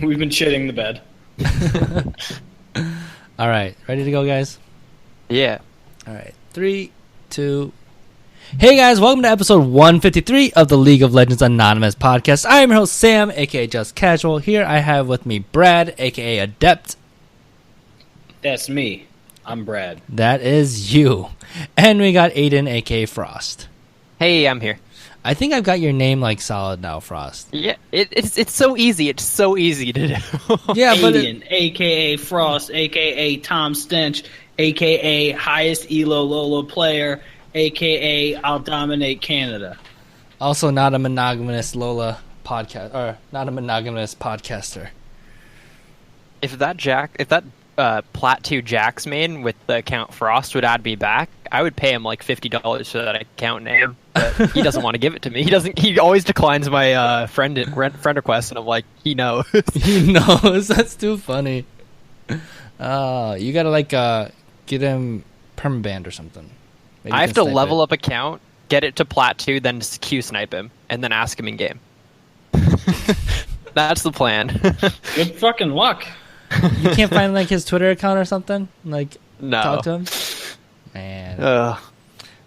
We've been shitting the bed. All right, ready to go, guys? Yeah. All right, 3, 2. Hey guys, welcome to episode 153 of the League of Legends Anonymous podcast. I am your host Sam, aka Just Casual. Here I have with me Brad, aka Adept. That's me. I'm Brad. That is you. And we got Aiden, aka Frost. Hey, I'm here. I think I've got your name like solid now, Frost. Yeah, it's so easy. It's so easy to do. Yeah, but Aiden, a.k.a. Frost, a.k.a. Tom Stench, a.k.a. highest ELO LOLA player, a.k.a. I'll dominate Canada. also not a monogamous LOLA podcast, or not a monogamous podcaster. If that Plat 2 Jax main with the account Frost would add me back, I would pay him like $50 for that account name. But he doesn't want to give it to me. He always declines my friend request, and I'm like, he knows. He knows. That's too funny. You gotta get him permabanned or something. Maybe I you have can to snipe level it. up account, get it to Plat 2, then Q snipe him, and then ask him in game. That's the plan. Good fucking luck. You can't find like his Twitter account or something. Like No. talk to him. Man,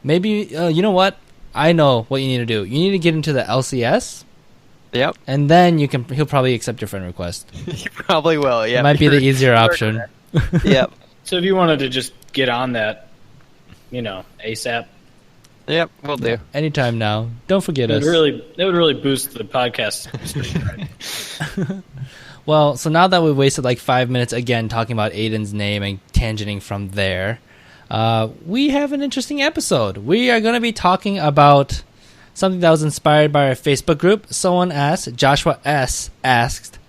maybe you know what? I know what you need to do. You need to get into the LCS, Yep. and then he'll probably accept your friend request. He probably will. Yeah. It might be the easier option. Yep. So if you wanted to just get on that, ASAP, Yep. We'll do. Anytime now. Don't forget it us. would really boost the podcast. Well, so now that we've wasted like 5 minutes again talking about Aiden's name and tangenting from there, we have an interesting episode. We are going to be talking about something that was inspired by our Facebook group. Someone asked, Joshua S. asked,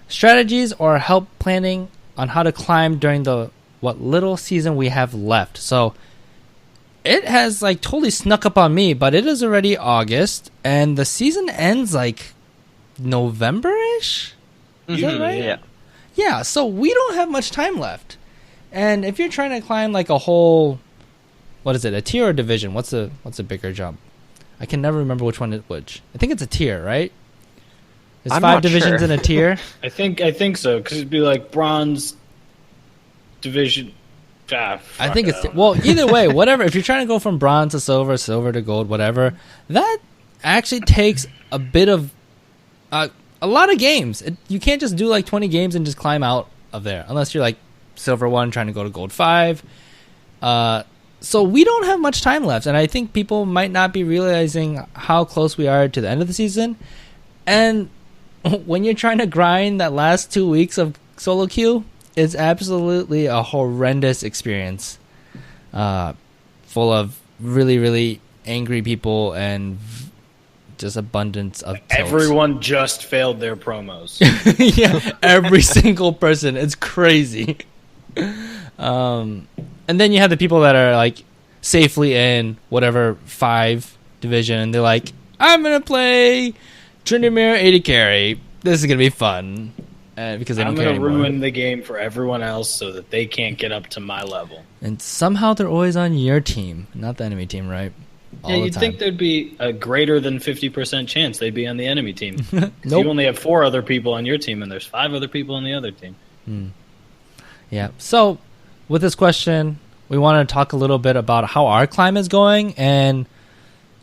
strategies or help planning on how to climb during the what little season we have left. So it has like totally snuck up on me, but it is already August and the season ends like November-ish? Is that right? Yeah. Yeah, so we don't have much time left. And if you're trying to climb like a whole, what is it, a tier or division? What's a bigger jump? I can never remember which one is which. I think it's a tier, right? There's I'm 5 not divisions sure. in a tier. I think so, because it'd be like bronze division. I think it's well, either way, whatever. If you're trying to go from bronze to silver to gold, whatever, that actually takes a bit of a lot of games. You can't just do like 20 games and just climb out of there unless you're like silver 1 trying to go to gold 5. So we don't have much time left, and I think people might not be realizing how close we are to the end of the season. And when you're trying to grind that last 2 weeks of SoloQ, it's absolutely a horrendous experience, full of really, really angry people and just abundance of tilts. Everyone just failed their promos. Yeah, every single person. It's crazy. And then you have the people that are like safely in whatever 5 division, and they're like, I'm gonna play Tryndamere 80 carry. This is gonna be fun. Because I'm going to ruin the game for everyone else so that they can't get up to my level. And somehow they're always on your team, not the enemy team, right? Yeah, you'd think there'd be a greater than 50% chance they'd be on the enemy team. 'Cause Nope. You only have 4 other people on your team, and there's 5 other people on the other team. Yeah. So, with this question, we want to talk a little bit about how our climb is going and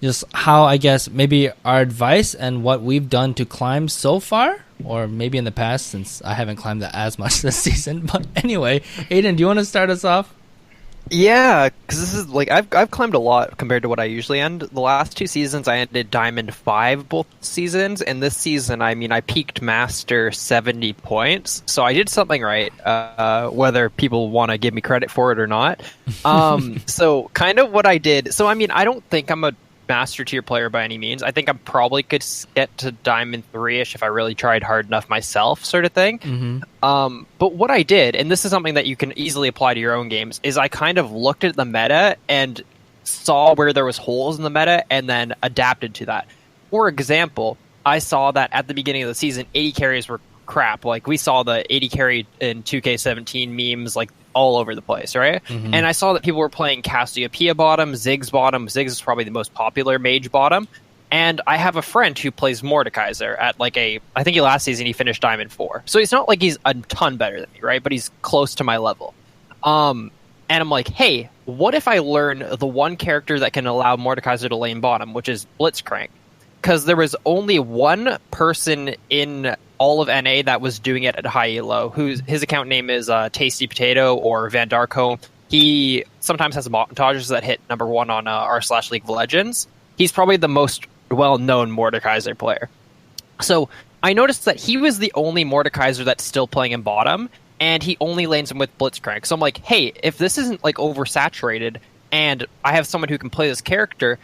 just how, I guess, maybe our advice and what we've done to climb so far, or maybe in the past, since I haven't climbed that as much this season. But anyway, Aiden, do you want to start us off? Yeah, because this is like I've climbed a lot compared to what I usually end. The last 2 seasons I ended Diamond 5 both seasons, and this season I peaked Master 70 points, so I did something right. Whether people want to give me credit for it or not. So kind of what I did. So I don't think I'm a master tier player by any means. I think I probably could get to Diamond 3-ish if I really tried hard enough myself, sort of thing. Mm-hmm. But what I did, and this is something that you can easily apply to your own games, is I kind of looked at the meta and saw where there was holes in the meta and then adapted to that. For example, I saw that at the beginning of the season, 80 carries were crap. Like, we saw the 80 carry in 2K17 memes, like, all over the place, right? Mm-hmm. And I saw that people were playing Cassiopeia bottom, Ziggs bottom. Ziggs is probably the most popular mage bottom. And I have a friend who plays Mordekaiser at I think last season he finished Diamond 4. So it's not like he's a ton better than me, right? But he's close to my level. And I'm like, hey, what if I learn the one character that can allow Mordekaiser to lane bottom, which is Blitzcrank? Because there was only one person in all of NA that was doing it at high elo, his account name is Tasty Potato or Van Darko. He sometimes has montages that hit number 1 on r/League of Legends. He's probably the most well-known Mordekaiser player. So I noticed that he was the only Mordekaiser that's still playing in bottom, and he only lanes him with Blitzcrank. So I'm like, hey, if this isn't oversaturated, and I have someone who can play this character,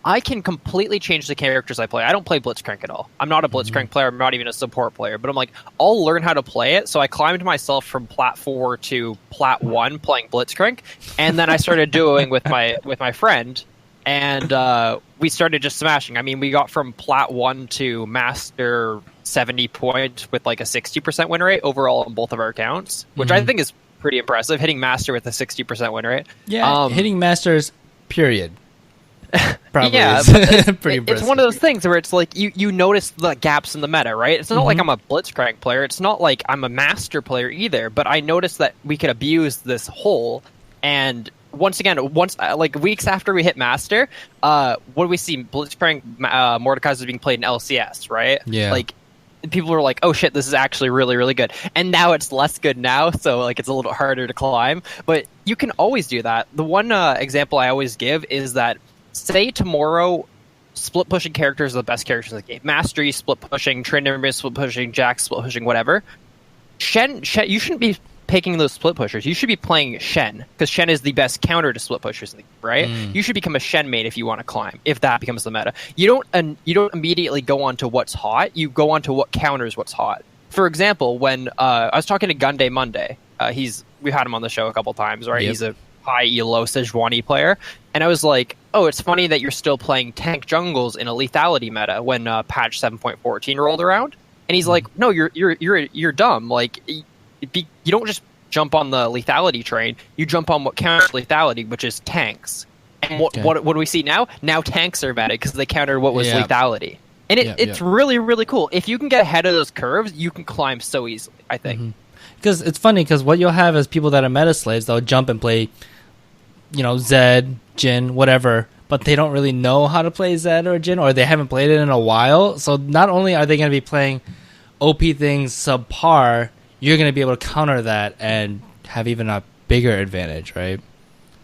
I can completely change the characters I play. I don't play Blitzcrank at all. I'm not a Blitzcrank player. I'm not even a support player. But I'm like, I'll learn how to play it. So I climbed myself from Plat 4 to Plat 1 playing Blitzcrank. And then I started doing with my friend. And we started just smashing. I mean, we got from Plat 1 to Master 70 points with a 60% win rate overall on both of our accounts, which I think is pretty impressive. Hitting Master with a 60% win rate. Yeah, hitting Masters, period. Probably yeah, pretty impressive. It's one of those things where it's like you notice the gaps in the meta, right? It's not like I'm a Blitzcrank player. It's not like I'm a Master player either. But I noticed that we could abuse this hole. And once again, weeks after we hit Master, what do we see? Blitzcrank Mordekaiser being played in LCS, right? Yeah. People were like, oh shit, this is actually really, really good. And now it's less good now, so it's a little harder to climb. But you can always do that. The one example I always give is that, say tomorrow, split pushing characters are the best characters in the game. Mastery, split pushing, Tryndamere, split pushing, Jax, split pushing, whatever. Shen, you shouldn't be picking those split pushers. You should be playing Shen, because Shen is the best counter to split pushers in the game, right? You should become a Shen main if you want to climb, if that becomes the meta. You don't immediately go on to what's hot, you go on to what counters what's hot. For example, when I was talking to Gunday Monday, we've had him on the show a couple times, right? Yep. He's a high elo Sejuani player, and I was like, oh, it's funny that you're still playing tank jungles in a lethality meta when patch 7.14 rolled around. And he's like, no, you're dumb. You don't just jump on the lethality train, you jump on what counters lethality, which is tanks. And what do we see now? Now tanks are meta because they counter what was lethality. And it's really, really cool. If you can get ahead of those curves, you can climb so easily, I think. Because it's funny, because what you'll have is people that are meta slaves, they'll jump and play, Zed, Jhin, whatever, but they don't really know how to play Zed or Jhin, or they haven't played it in a while. So not only are they going to be playing OP things subpar, you're going to be able to counter that and have even a bigger advantage, right?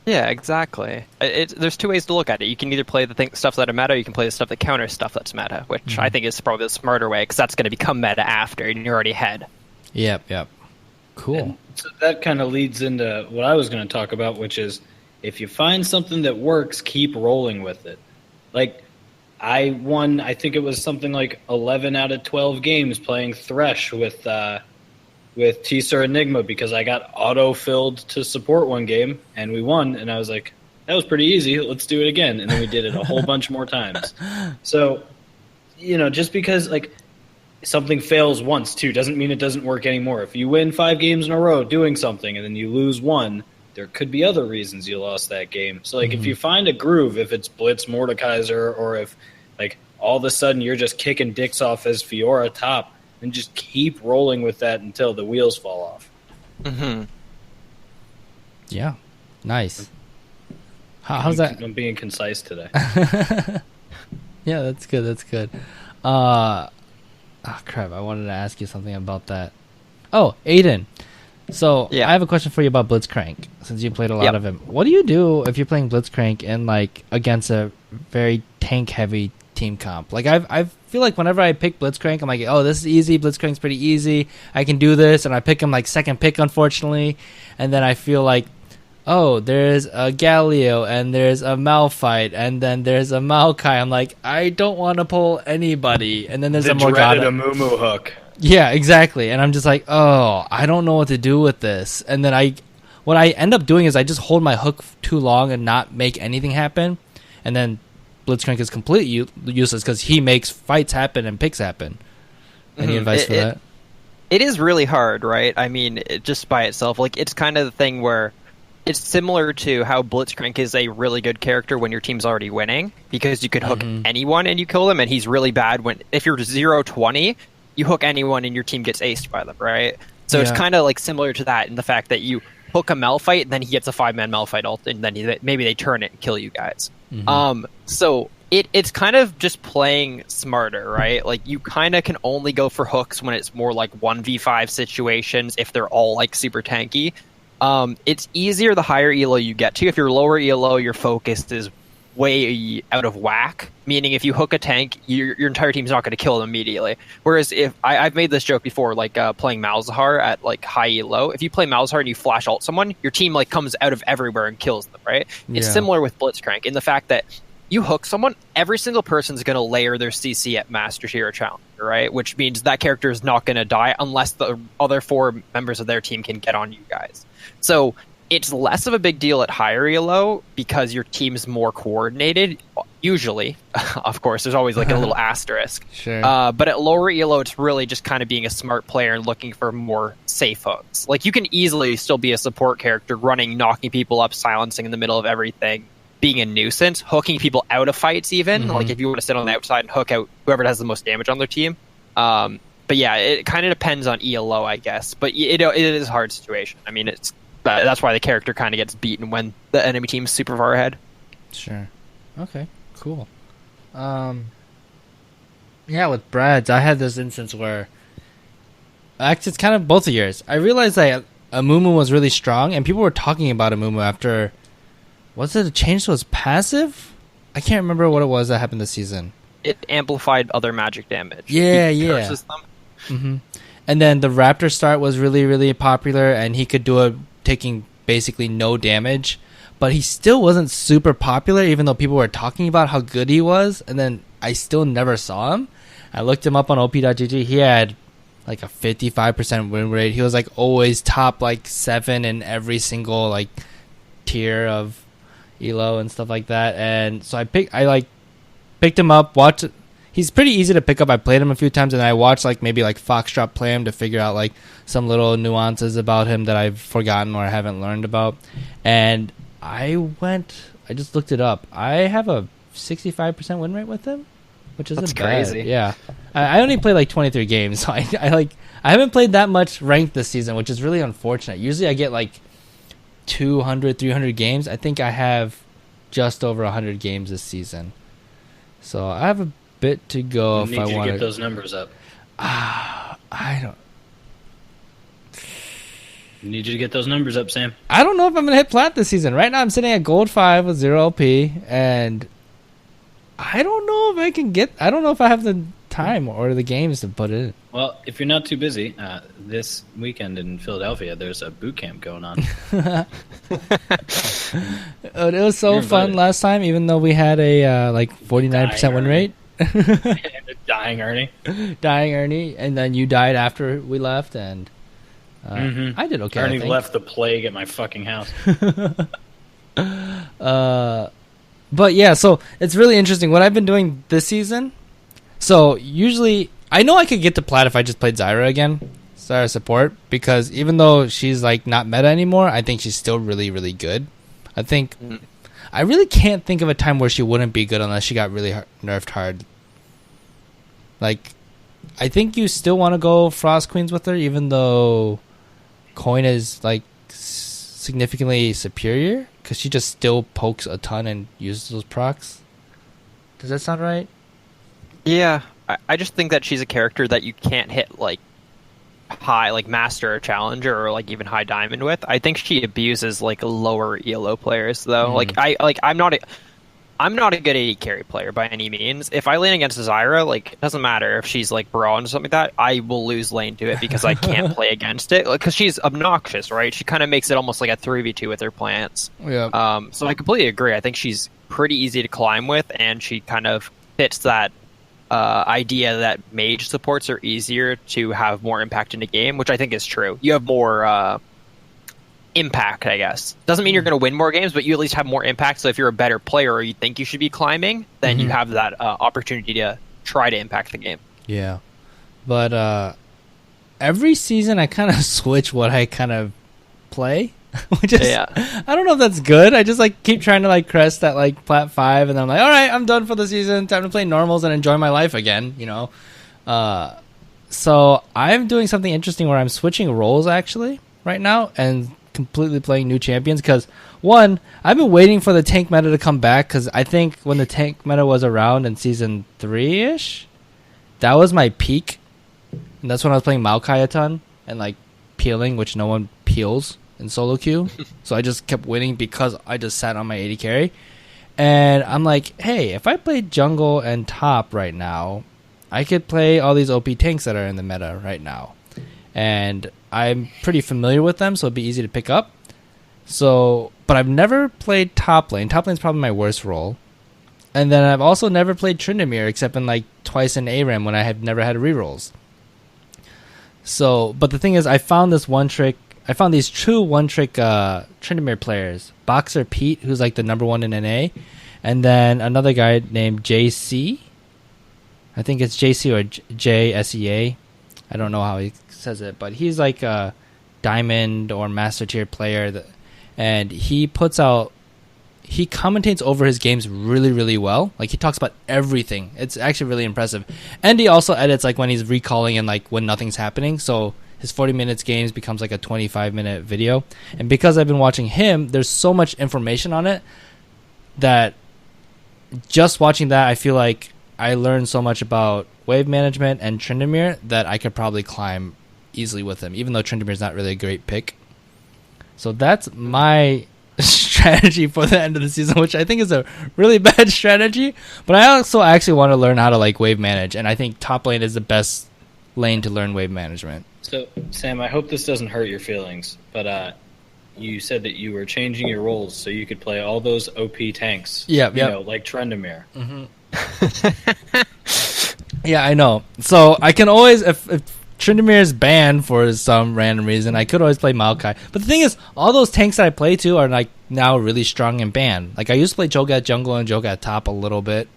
Yeah, exactly. There's two ways to look at it. You can either play the stuff that are meta, or you can play the stuff that counters stuff that's meta, which I think is probably the smarter way, because that's going to become meta after, and you're already ahead. Yep. Cool. And so that kind of leads into what I was going to talk about, which is if you find something that works, keep rolling with it. I won, I think it was something like 11 out of 12 games playing Thresh with T-Sir Enigma, because I got auto-filled to support one game, and we won, and I was like, that was pretty easy, let's do it again. And then we did it a whole bunch more times. So, just because, something fails once, too, doesn't mean it doesn't work anymore. If you win 5 games in a row doing something, and then you lose one, there could be other reasons you lost that game. So, if you find a groove, if it's Blitz Mordekaiser, or if, all of a sudden you're just kicking dicks off as Fiora top, and just keep rolling with that until the wheels fall off. Yeah, nice. How's that? I'm being concise today. Yeah, that's good. Crap, I wanted to ask you something about that. Oh, Aiden. So, I have a question for you about Blitzcrank, since you played a lot of him. What do you do if you're playing Blitzcrank and, against a very tank-heavy team comp? I feel like whenever I pick Blitzcrank, I'm like, oh, this is easy. Blitzcrank's pretty easy. I can do this, and I pick him second pick, unfortunately. And then I feel like, oh, there's a Galio, and there's a Malphite, and then there's a Maokai. I'm like, I don't want to pull anybody. And then there's a Morgana. The Mumu hook. Yeah, exactly. And I'm just like, oh, I don't know what to do with this. And then what I end up doing is I just hold my hook too long and not make anything happen. And then Blitzcrank is completely useless because he makes fights happen and picks happen. Any advice for that? It is really hard, right? I mean, just by itself, it's kind of the thing where it's similar to how Blitzcrank is a really good character when your team's already winning, because you could hook anyone and you kill them, and he's really bad if you're 0-20, you hook anyone and your team gets aced by them, right? So it's kind of like similar to that in the fact that you hook a Malphite, and then he gets a 5-man Malphite ult, and then maybe they turn it and kill you guys. So it's kind of just playing smarter, right? Like, you kind of can only go for hooks when it's more like 1v5 situations, if they're all like super tanky. It's easier the higher elo you get to. If you're lower elo, your focus is way out of whack, meaning if you hook a tank, your entire team's not going to kill them immediately. Whereas if I've made this joke before, like playing Malzahar at like high elo, if you play Malzahar and you flash ult someone, your team like comes out of everywhere and kills them, right? It's similar with Blitzcrank in the fact that you hook someone, every single person's going to layer their CC at Master Tier Challenger, right? Which means that character is not going to die unless the other 4 members of their team can get on you guys. So it's less of a big deal at higher elo because your team's more coordinated, usually. Of course, there's always like a little asterisk. Sure. But at lower elo, it's really just kind of being a smart player and looking for more safe hooks. Like, you can easily still be a support character, running, knocking people up, silencing in the middle of everything, being a nuisance, hooking people out of fights even. Like, if you want to sit on the outside and hook out whoever has the most damage on their team. But yeah, it kind of depends on ELO, I guess. But it is a hard situation. I mean, that's why the character kind of gets beaten when the enemy team's super far ahead. Sure. Okay, cool. Yeah, with Brad's, I had this instance where... Actually, it's kind of both of yours. I realized that Amumu was really strong, and people were talking about Amumu after... Was it a change to his passive? I can't remember what it was that happened this season. It amplified other magic damage. Yeah. And then the Raptor start was really, really popular, and he could do it taking basically no damage. But he still wasn't super popular, even though people were talking about how good he was. And then I still never saw him. I looked him up on op.gg. He had like a 55% win rate. He was like always top like 7 in every single like tier of elo and stuff like that. And so I picked him up, watched. He's pretty easy to pick up. I played him a few times, and I watched like maybe like Foxtrot play him to figure out like some little nuances about him that I've forgotten or haven't learned about. And I just looked it up. I have a 65% win rate with him, which isn't That's bad. crazy. Yeah, I only played like 23 games, so I haven't played that much ranked this season, which is really unfortunate. Usually I get like 200, 300 games. I think I have just over 100 games this season. So I have a bit to go if I want to get those numbers up. I don't. Need you to get those numbers up, Sam. I don't know if I'm gonna hit plat this season. Right now I'm sitting at gold 5 with 0 LP, and I don't know if I can get. I don't know if I have the time or the games to put it in. Well, if you're not too busy, this weekend in Philadelphia, there's a boot camp going on. It was so fun last time, even though we had a like 49% win rate. Dying Ernie, and then you died after we left, and I did okay. Ernie left the plague at my fucking house. But yeah, so it's really interesting what I've been doing this season. So usually, I know I could get to plat if I just played Zyra again, Zyra support, because even though she's like not meta anymore, I think she's still really, really good. I think I really can't think of a time where she wouldn't be good unless she got really nerfed hard. Like, I think you still want to go Frost Queens with her, even though Coin is like significantly superior, because she just still pokes a ton and uses those procs. Does that sound right? Yeah, I just think that she's a character that you can't hit like high, like Master or Challenger or like even high Diamond with. I think she abuses like lower ELO players though. I'm not a good AD carry player by any means. If I lane against Zyra, like, it doesn't matter if she's like bronze or something like that, I will lose lane to it because I can't play against it. Because she's obnoxious, right? She kind of makes it almost like a 3v2 with her plants. Yeah. So I completely agree. I think she's pretty easy to climb with, and she kind of fits that idea that mage supports are easier to have more impact in the game, which I think is true. You have more impact, I guess. Doesn't mean you're going to win more games, but you at least have more impact. So if you're a better player or you think you should be climbing, then you have that opportunity to try to impact the game. Yeah. But every season I kind of switch what I kind of play. Which is, I don't know if that's good. I just like keep trying to like crest that like plat 5, and then I'm like, all right, I'm done for the season. Time to play normals and enjoy my life again. So I'm doing something interesting where I'm switching roles actually right now and completely playing new champions. Because one, I've been waiting for the tank meta to come back, because I think when the tank meta was around in season 3-ish, that was my peak. And that's when I was playing Maokai a ton and like peeling, which no one peels in solo queue. So I just kept winning because I just sat on my 80 carry. And I'm like, hey, if I play jungle and top right now, I could play all these OP tanks that are in the meta right now. And I'm pretty familiar with them, so it'd be easy to pick up. So, but I've never played top lane. Top lane's probably my worst role. And then I've also never played Tryndamere, except in like twice in ARAM when I have never had rerolls. So, but the thing is, I found these true one-trick Tryndamere players. Boxer Pete, who's like the number 1 in NA. And then another guy named JC. I think it's JC or JSEA. I don't know how he says it, but he's like a diamond or master tier player. And he commentates over his games really, really well. Like, he talks about everything. It's actually really impressive. And he also edits like when he's recalling and like when nothing's happening. So his 40 minutes games becomes like a 25-minute video. And because I've been watching him, there's so much information on it that just watching that, I feel like I learned so much about wave management and Tryndamere that I could probably climb easily with him, even though Tryndamere's not really a great pick. So that's my strategy for the end of the season, which I think is a really bad strategy. But I also actually want to learn how to like wave manage, and I think top lane is the best lane to learn wave management. So, Sam, I hope this doesn't hurt your feelings, but you said that you were changing your roles so you could play all those OP tanks. Yeah, like Tryndamere. Mm-hmm. Yeah, I know. So I can always, if Tryndamere is banned for some random reason, I could always play Maokai. But the thing is, all those tanks that I play to are like now really strong and banned. Like, I used to play Cho'Gath jungle and Cho'Gath top a little bit,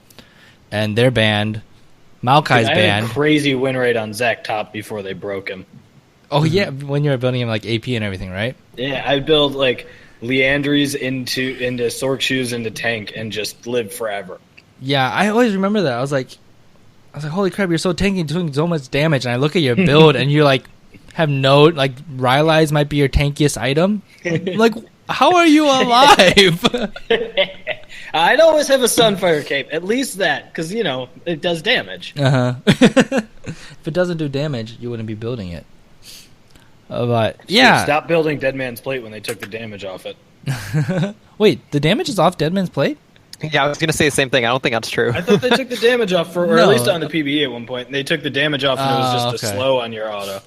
and they're banned. Maokai's banned. I had a crazy win rate on Zac top before they broke him. Oh yeah, when you were building him like AP and everything, right? Yeah, I build like Leandries into SoloQ into tank and just live forever. Yeah, I always remember that. I was like, holy crap, you're so tanky, doing so much damage. And I look at your build, and you like have no like Rylai's might be your tankiest item. Like, how are you alive? I'd always have a Sunfire cape, at least that, because it does damage. If it doesn't do damage, you wouldn't be building it. But yeah, stop building Dead Man's Plate when they took the damage off it. Wait, the damage is off Dead Man's Plate? Yeah, I was going to say the same thing. I don't think that's true. I thought they took the damage off, or at least on the PBE at one point. And they took the damage off, and it was just a slow on your auto.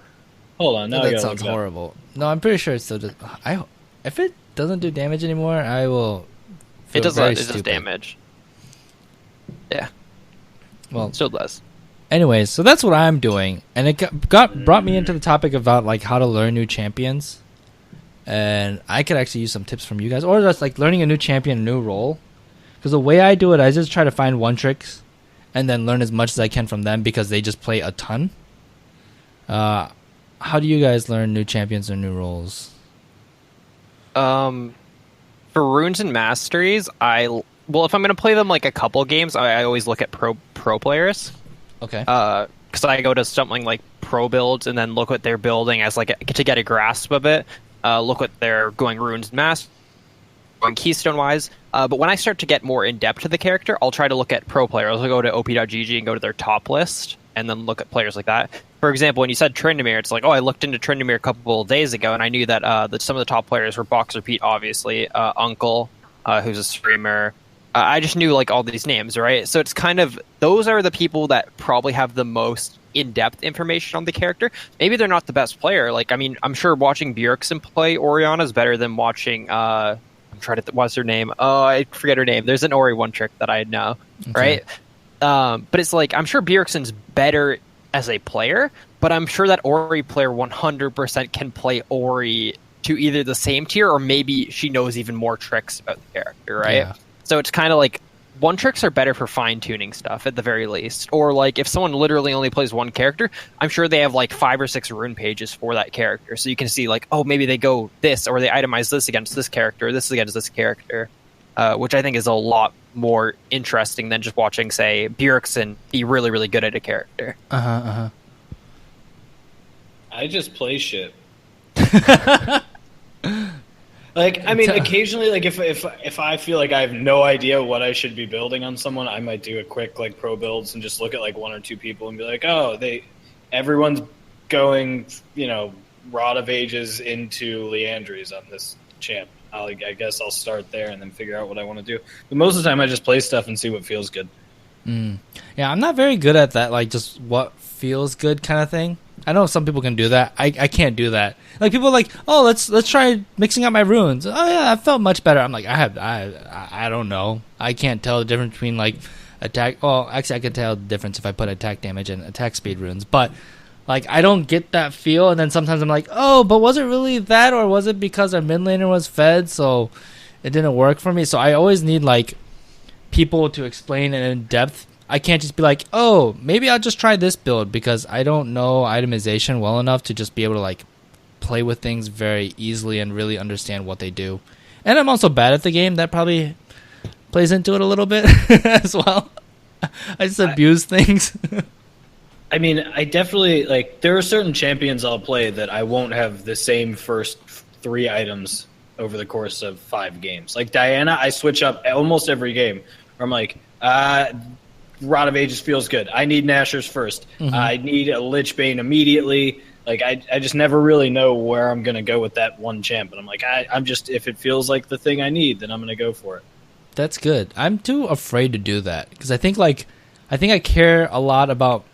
Hold on, now that sounds horrible. No, I'm pretty sure it's still just. If it doesn't do damage anymore, I will. It does. It does damage. Yeah. Well, it still does. Anyways, so that's what I'm doing, and it brought me into the topic about like how to learn new champions, and I could actually use some tips from you guys, or just like learning a new champion, a new role. Because the way I do it, I just try to find one tricks, and then learn as much as I can from them because they just play a ton. How do you guys learn new champions or new roles? For runes and masteries, if I'm going to play them like a couple games, I always look at pro players. Okay. Because I go to something like pro builds and then look what they're building as like to get a grasp of it. Look what they're going runes and masteries, going keystone wise. But when I start to get more in depth to the character, I'll try to look at pro players. I'll go to op.gg and go to their top list, and then look at players like that. For example, when you said Tryndamere, it's like, I looked into Tryndamere a couple of days ago, and I knew that some of the top players were Boxer Pete, obviously, Uncle, who's a streamer. I just knew like all these names, right? So it's kind of, those are the people that probably have the most in-depth information on the character. Maybe they're not the best player. Like, I mean, I'm sure watching Bjergsen play Orianna is better than watching, what's her name? Oh, I forget her name. There's an Ori one trick that I know, right? But it's like, I'm sure Bjergsen's better as a player, but I'm sure that Ori player 100% can play Ori to either the same tier, or maybe she knows even more tricks about the character, right? Yeah. So it's kind of like one tricks are better for fine tuning stuff at the very least. Or like if someone literally only plays one character, I'm sure they have like 5 or 6 rune pages for that character, so you can see like, oh, maybe they go this, or they itemize this against this character, this against this character, which I think is a lot more interesting than just watching, say, Bjergsen be really, really good at a character. I just play shit. Like, I mean, occasionally, like, if I feel like I have no idea what I should be building on someone, I might do a quick, like, pro builds and just look at, like, 1 or 2 people and be like, oh, everyone's going, you know, Rod of Ages into Leandries on this champ. I guess I'll start there and then figure out what I want to do. But most of the time, I just play stuff and see what feels good. Yeah, I'm not very good at that, like, just what feels good kind of thing. I know some people can do that. I can't do that. Like, people are like, oh, let's try mixing up my runes. Oh yeah, I felt much better. I'm like, I don't know. I can't tell the difference between like attack. Well, actually, I can tell the difference if I put attack damage and attack speed runes. But like, I don't get that feel. And then sometimes I'm like, oh, but was it really that, or was it because our mid laner was fed, so it didn't work for me? So I always need like people to explain it in depth. I can't just be like, oh, maybe I'll just try this build, because I don't know itemization well enough to just be able to like play with things very easily and really understand what they do. And I'm also bad at the game. That probably plays into it a little bit as well. I just abuse things. I mean, I definitely, like, there are certain champions I'll play that I won't have the same first 3 items over the course of 5 games. Like Diana, I switch up almost every game. Where I'm like, Rod of Ages feels good. I need Nashor's first. I need a Lich Bane immediately. Like, I just never really know where I'm going to go with that one champ. And I'm like, I'm just, if it feels like the thing I need, then I'm going to go for it. That's good. I'm too afraid to do that, because I think I care a lot about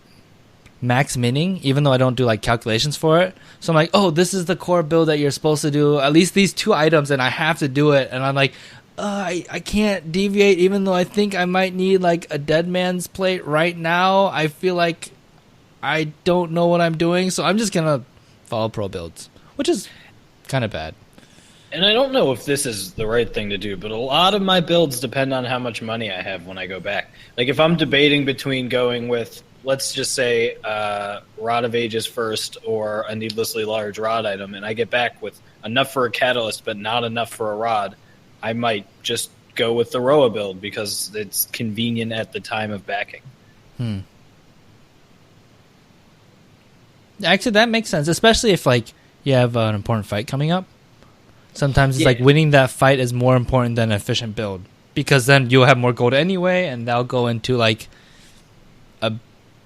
max mining, even though I don't do like calculations for it. So I'm like, oh, this is the core build that you're supposed to do, at least these 2 items, and I have to do it. And I'm like, I can't deviate, even though I think I might need like a dead man's plate right now. I feel like I don't know what I'm doing, so I'm just gonna follow pro builds, which is kind of bad. And I don't know if this is the right thing to do, but a lot of my builds depend on how much money I have when I go back. Like, if I'm debating between going with, let's just say, Rod of Ages first or a needlessly large rod item, and I get back with enough for a catalyst but not enough for a rod, I might just go with the Roa build because it's convenient at the time of backing. Actually, that makes sense, especially if like you have an important fight coming up. Sometimes it's like winning that fight is more important than an efficient build, because then you'll have more gold anyway, and that'll go into like a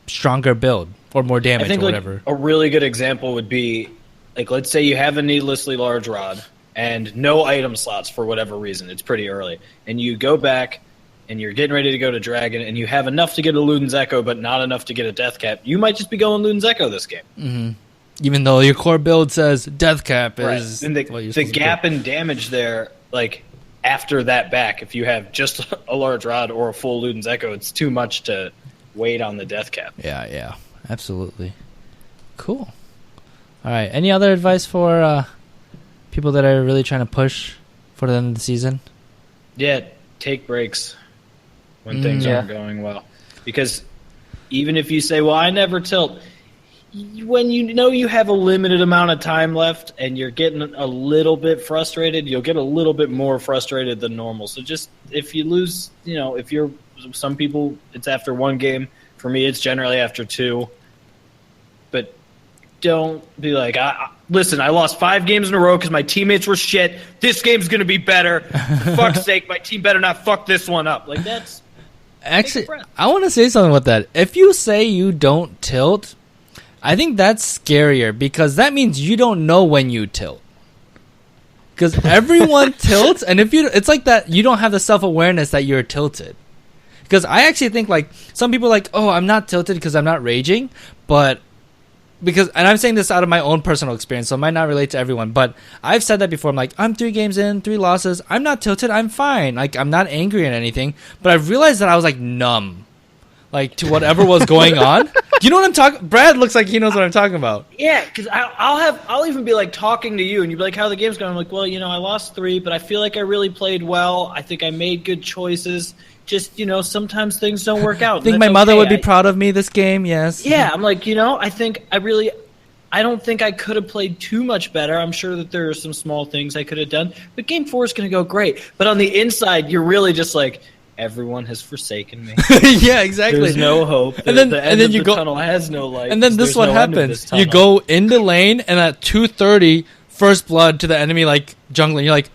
stronger build or more damage, I think, or whatever. Like, a really good example would be, like, let's say you have a needlessly large rod and no item slots for whatever reason. It's pretty early. And you go back and you're getting ready to go to Dragon and you have enough to get a Luden's Echo but not enough to get a Death Cap. You might just be going Luden's Echo this game. Even though your core build says Death Cap is... And the gap in damage there, like, after that back, if you have just a large rod or a full Luden's Echo, it's too much to wait on the Death Cap. Yeah, absolutely. Cool. All right, any other advice for... people that are really trying to push for the end of the season? Yeah, take breaks when things aren't going well. Because even if you say, well, I never tilt, when you know you have a limited amount of time left and you're getting a little bit frustrated, you'll get a little bit more frustrated than normal. So just, if you lose, you know, if you're, some people, it's after 1 game. For me, it's generally after 2. But don't be like, listen, I lost 5 games in a row because my teammates were shit. This game's going to be better. For fuck's sake, my team better not fuck this one up. Like, that's... Actually, I want to say something about that. If you say you don't tilt, I think that's scarier, because that means you don't know when you tilt. Because everyone tilts, and if you, it's like that you don't have the self-awareness that you're tilted. Because I actually think, like, some people are like, oh, I'm not tilted because I'm not raging, but... Because, and I'm saying this out of my own personal experience, so it might not relate to everyone, but I've said that before. I'm like, I'm 3 games in, 3 losses. I'm not tilted. I'm fine. Like, I'm not angry at anything. But I've realized that I was, like, numb. like to whatever was going on. Do you know what I'm talking? Brad looks like he knows what I'm talking about. Yeah, because I'll even be like talking to you, and you'd be like, "How the game's going?" I'm like, "Well, I lost 3, but I feel like I really played well. I think I made good choices. Just sometimes things don't work out. I think my mother would be proud of me this game. Yes. Yeah, I'm like, I think I don't think I could have played too much better. I'm sure that there are some small things I could have done, but game 4 is going to go great. But on the inside, you're really just like, everyone has forsaken me. Yeah, exactly. There's no hope. The end of the tunnel has no light. And then this is what happens. You go into lane, and at 2:30, first blood to the enemy, like, jungler. You're like,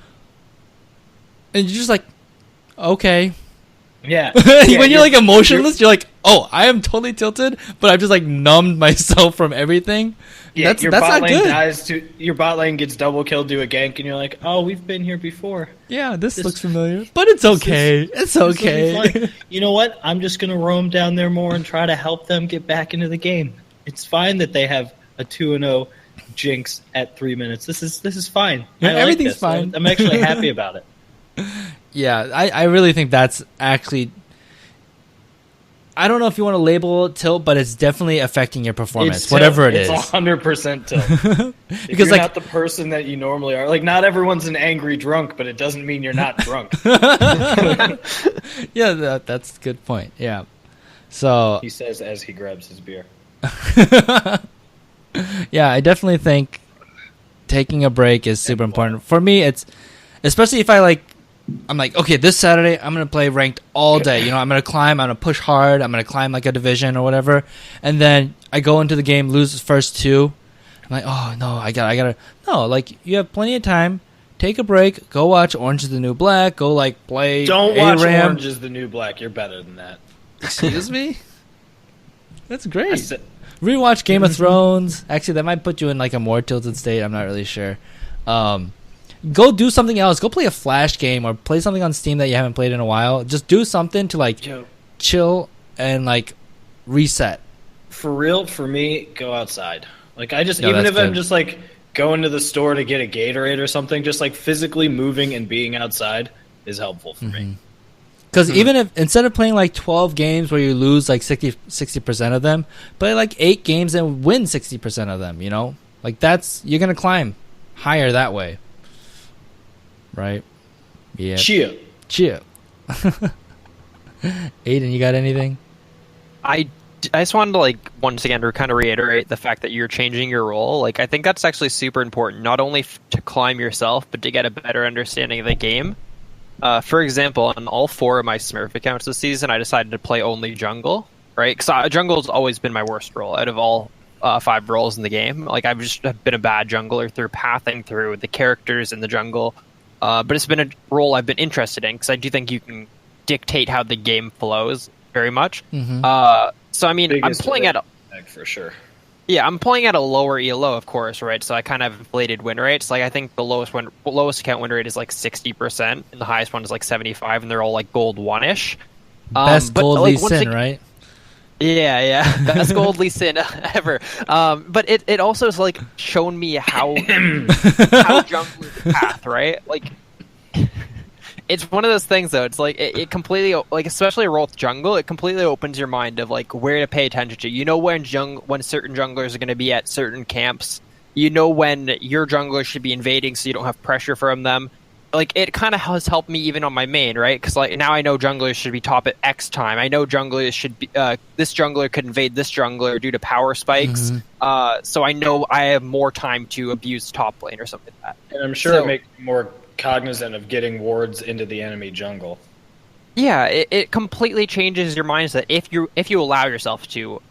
and you're just like, okay. Yeah. When you're like emotionless, you're like, oh, I am totally tilted, but I've just like numbed myself from everything. Yeah, that's not good. Your bot lane gets double killed, do a gank, and you're like, oh, we've been here before. Yeah, this looks familiar, but it's okay. It's okay. You know what? I'm just gonna roam down there more and try to help them get back into the game. It's fine that they have a 2-0 jinx at 3 minutes. This is fine. Yeah, everything's fine. I'm actually happy about it. Yeah, I really think that's actually... I don't know if you want to label it tilt, but it's definitely affecting your performance, whatever it is. It's 100% tilt. If you're not the person that you normally are. Like, not everyone's an angry drunk, but it doesn't mean you're not drunk. Yeah, that's a good point. Yeah. So he says as he grabs his beer. Yeah, I definitely think taking a break is super important. For me, it's... Especially if I'm like, okay, this Saturday, I'm going to play ranked all day. I'm going to climb, I'm going to push hard, I'm going to climb like a division or whatever. And then I go into the game, lose the first 2. I'm like, oh, no, I got to. No, like, you have plenty of time. Take a break. Go watch Orange is the New Black. Go, like, play Don't watch Orange is the New Black. You're better than that. Excuse me? That's great. Rewatch Game of Thrones. Actually, that might put you in, like, a more tilted state. I'm not really sure. Go do something else. Go play a Flash game or play something on Steam that you haven't played in a while. Just do something to like chill and like reset. For real, for me, go outside. Like I'm just like going to the store to get a Gatorade or something, just like physically moving and being outside is helpful for me. Because even if instead of playing like 12 games where you lose like 60% of them, play like 8 games and win 60% of them. Like you're gonna climb higher that way. Right? Yeah. Cheer. Aiden, you got anything? I just wanted to once again to kind of reiterate the fact that you're changing your role. Like I think that's actually super important, not only to climb yourself, but to get a better understanding of the game. For example, on all 4 of my Smurf accounts this season, I decided to play only jungle, right? Because jungle's always been my worst role out of all 5 roles in the game. Like I've just been a bad jungler through pathing through the characters in the jungle. But it's been a role I've been interested in because I do think you can dictate how the game flows very much. So I mean, I'm playing at for sure. Yeah, I'm playing at a lower ELO, of course, right? So I kind of have inflated win rates. Like I think the lowest account win rate is like 60%, and the highest one is like 75, and they're all like gold 1-ish. Best gold Lee Sin, right? Yeah, best gold Lee Sin ever. But it also has like shown me how junglers path, right? Like it's one of those things though. It's like it completely like, especially a role with jungle, it completely opens your mind of like where to pay attention to. When certain junglers are going to be at certain camps. When your jungler should be invading, so you don't have pressure from them. Like it kind of has helped me even on my main, right? Because like now I know junglers should be top at X time. I know junglers should be this jungler could invade this jungler due to power spikes. So I know I have more time to abuse top lane or something like that. And I'm sure it makes you more cognizant of getting wards into the enemy jungle. Yeah, it completely changes your mindset if you allow yourself to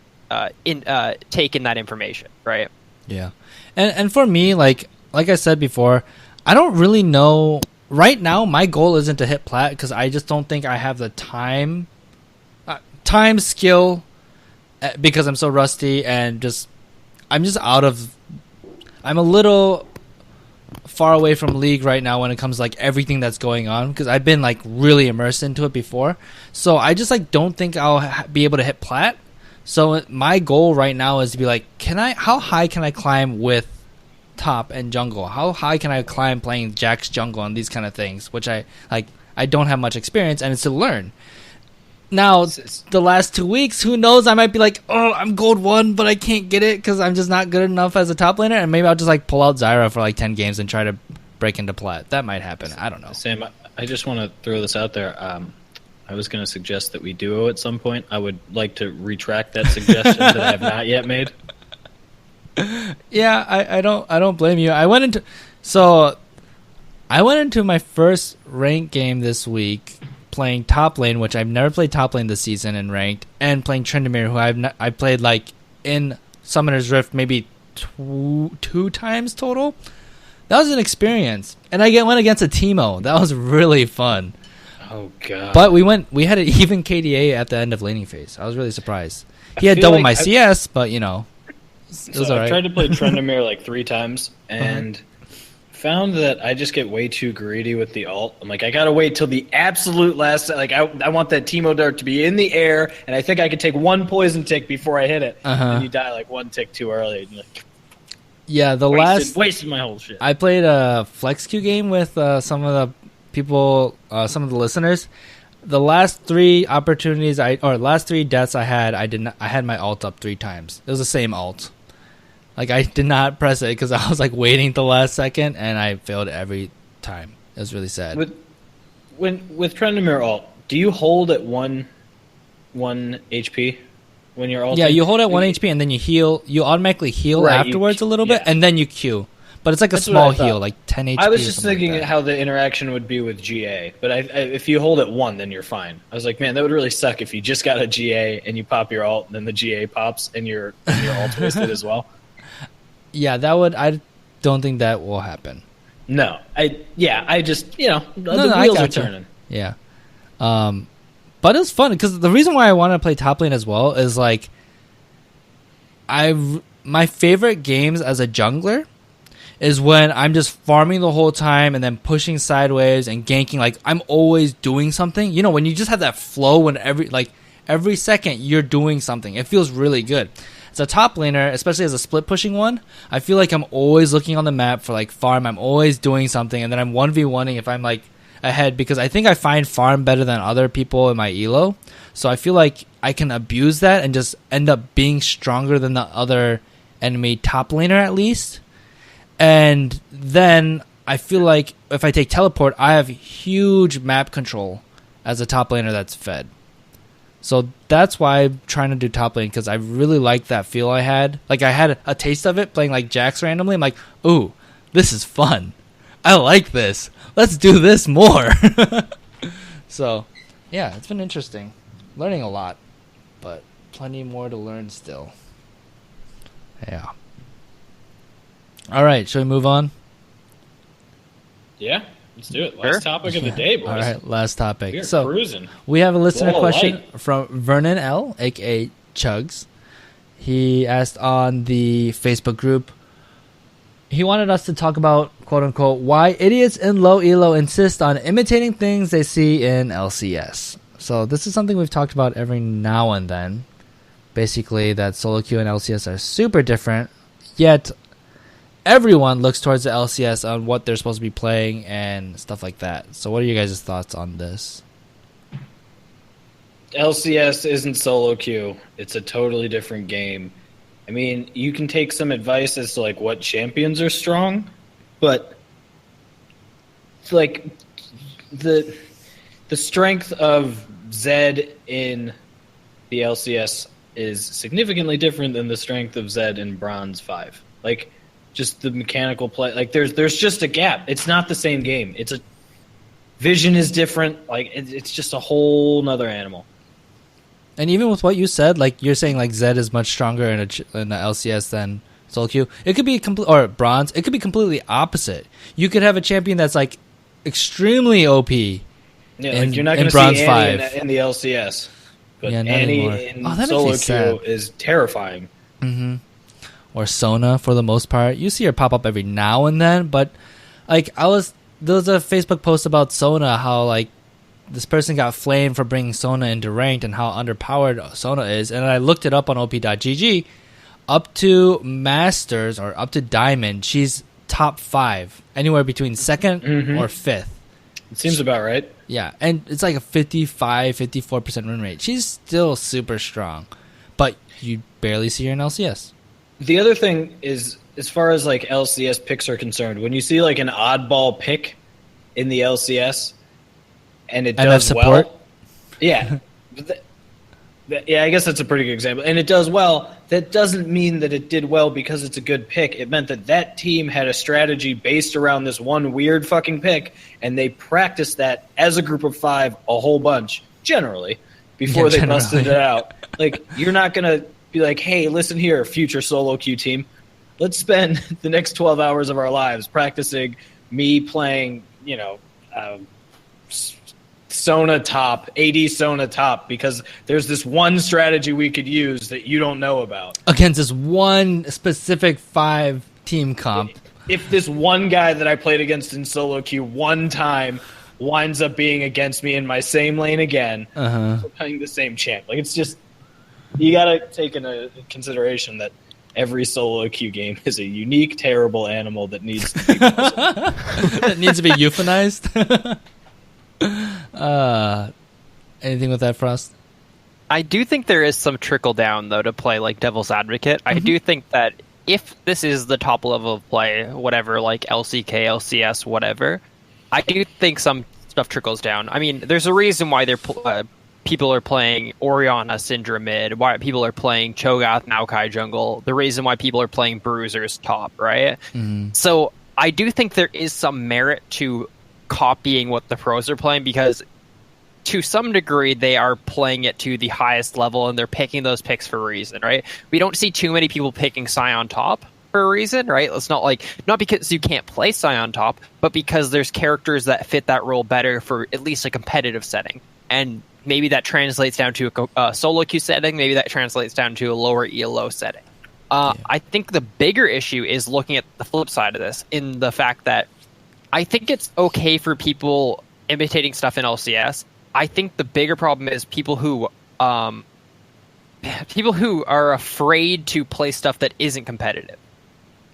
take in that information, right? Yeah, and for me, like I said before, I don't really know. Right now, my goal isn't to hit plat because I just don't think I have the time skill because I'm so rusty and I'm a little far away from League right now when it comes to like everything that's going on because I've been like really immersed into it before. So I just like don't think I'll be able to hit plat. So my goal right now is to be like, how high can I climb with top and jungle? How high can I climb playing Jack's jungle and these kind of things, which I don't have much experience, and it's to learn. Now, the last 2 weeks, who knows? I might be like, oh, I'm gold 1, but I can't get it because I'm just not good enough as a top laner. And maybe I'll just like pull out Zyra for like 10 games and try to break into plat. That might happen. I don't know. Sam, I just want to throw this out there. I was going to suggest that we duo at some point. I would like to retract that suggestion that I have not yet made. Yeah, I don't blame you. I went into my first ranked game this week playing top lane, which I've never played top lane this season in ranked, and playing Tryndamere, who I played like in Summoner's Rift maybe two times total. That was an experience, and I went against a Teemo. That was really fun. Oh god! But we had an even KDA at the end of laning phase. I was really surprised. He had double my CS, but you know, it was alright. I tried to play Tryndamere like 3 times, and found that I just get way too greedy with the ult. I'm like, I gotta wait till the absolute last. Like, I want that Teemo dart to be in the air, and I think I could take 1 poison tick before I hit it. And you die like 1 tick too early. And like, yeah, wasted my whole shit. I played a flex queue game with some of the people, some of the listeners. The last 3 last 3 deaths I had, I had my ult up 3 times. It was the same ult. Like, I did not press it because I was like waiting the last second, and I failed every time. It was really sad. With Tryndamere ult, do you hold at 1 HP when you're ulting? Yeah, you hold at 1 HP and then you heal. You automatically heal afterwards a little bit, and then you Q. But it's like a small heal, like 10 HP. I was just thinking how the interaction would be with GA, but if you hold at 1, then you're fine. I was like, man, that would really suck if you just got a GA and you pop your ult, and then the GA pops and your ult wasted as well. Yeah, that would. I don't think that will happen. No, I just the wheels are turning. Yeah, but it's fun because the reason why I want to play top lane as well is like, my favorite games as a jungler is when I'm just farming the whole time and then pushing sideways and ganking. Like, I'm always doing something. You know, when you just have that flow when every second you're doing something, it feels really good. As a top laner, especially as a split pushing one, I feel like I'm always looking on the map for like farm. I'm always doing something, and then I'm 1v1ing if I'm like ahead, because I think I find farm better than other people in my elo. So I feel like I can abuse that and just end up being stronger than the other enemy top laner at least. And then I feel like if I take teleport, I have huge map control as a top laner that's fed. So that's why I'm trying to do top lane, because I really like that feel I had. Like, I had a taste of it playing like Jax randomly. I'm like, ooh, this is fun. I like this. Let's do this more. So, yeah, it's been interesting. Learning a lot, but plenty more to learn still. Yeah. All right, shall we move on? Yeah. Let's do it. Last topic of the day, boys. All right, last topic. We're cruising. We have a listener question from Vernon L, a.k.a. Chugs. He asked on the Facebook group, he wanted us to talk about, quote-unquote, why idiots in low elo insist on imitating things they see in LCS. So this is something we've talked about every now and then. Basically, that SoloQ and LCS are super different, yet everyone looks towards the LCS on what they're supposed to be playing and stuff like that. So what are you guys' thoughts on this? LCS isn't solo queue. It's a totally different game. I mean, you can take some advice as to like what champions are strong, but like the strength of Zed in the LCS is significantly different than the strength of Zed in Bronze 5. Like, just the mechanical play, like there's just a gap. It's not the same game. It's a vision is different. Like it's just a whole nother animal. And even with what you said, like you're saying, like Zed is much stronger in the LCS than SoloQ. It could be or Bronze. It could be completely opposite. You could have a champion that's like extremely OP. Yeah, like you're not going to see Annie in the LCS, but yeah, Annie in SoloQ is terrifying. Mm-hmm. Or Sona for the most part. You see her pop up every now and then, but like there was a Facebook post about Sona, how like this person got flamed for bringing Sona into ranked and how underpowered Sona is, and I looked it up on op.gg. Up to Masters or up to Diamond, she's top 5, anywhere between 2nd or 5th. It seems about right. Yeah, and it's like a 54% win rate. She's still super strong, but you barely see her in LCS. The other thing is, as far as like LCS picks are concerned, when you see like an oddball pick in the LCS and it does support? well, yeah. Yeah, I guess that's a pretty good example. And it does well. That doesn't mean that it did well because it's a good pick. It meant that that team had a strategy based around this one weird fucking pick, and they practiced that as a group of 5 a whole bunch, generally, before they busted it out. Like, you're not going to be like, hey, listen here, future SoloQ team. Let's spend the next 12 hours of our lives practicing me playing, Sona top, AD Sona top, because there's this one strategy we could use that you don't know about. Against this one specific 5 team comp. If this one guy that I played against in solo queue one time winds up being against me in my same lane again, playing the same champ. Like, it's just, you gotta take into consideration that every solo queue game is a unique, terrible animal that needs to be that needs to be euthanized. Anything with that, Frost? I do think there is some trickle down, though, to play like devil's advocate. I do think that if this is the top level of play, whatever, like LCK, LCS, whatever, I do think some stuff trickles down. I mean, there's a reason why people are playing Orianna Syndra mid, why people are playing Cho'Gath Maokai jungle, the reason why people are playing Bruisers top, right? So I do think there is some merit to copying what the pros are playing, because to some degree they are playing it to the highest level and they're picking those picks for a reason, right? We don't see too many people picking Sion top for a reason, right? It's not because you can't play Sion top, but because there's characters that fit that role better for at least a competitive setting. And maybe that translates down to a solo queue setting, maybe that translates down to a lower ELO setting. I think the bigger issue is looking at the flip side of this, in the fact that I think it's okay for people imitating stuff in LCS. I think the bigger problem is people who are afraid to play stuff that isn't competitive.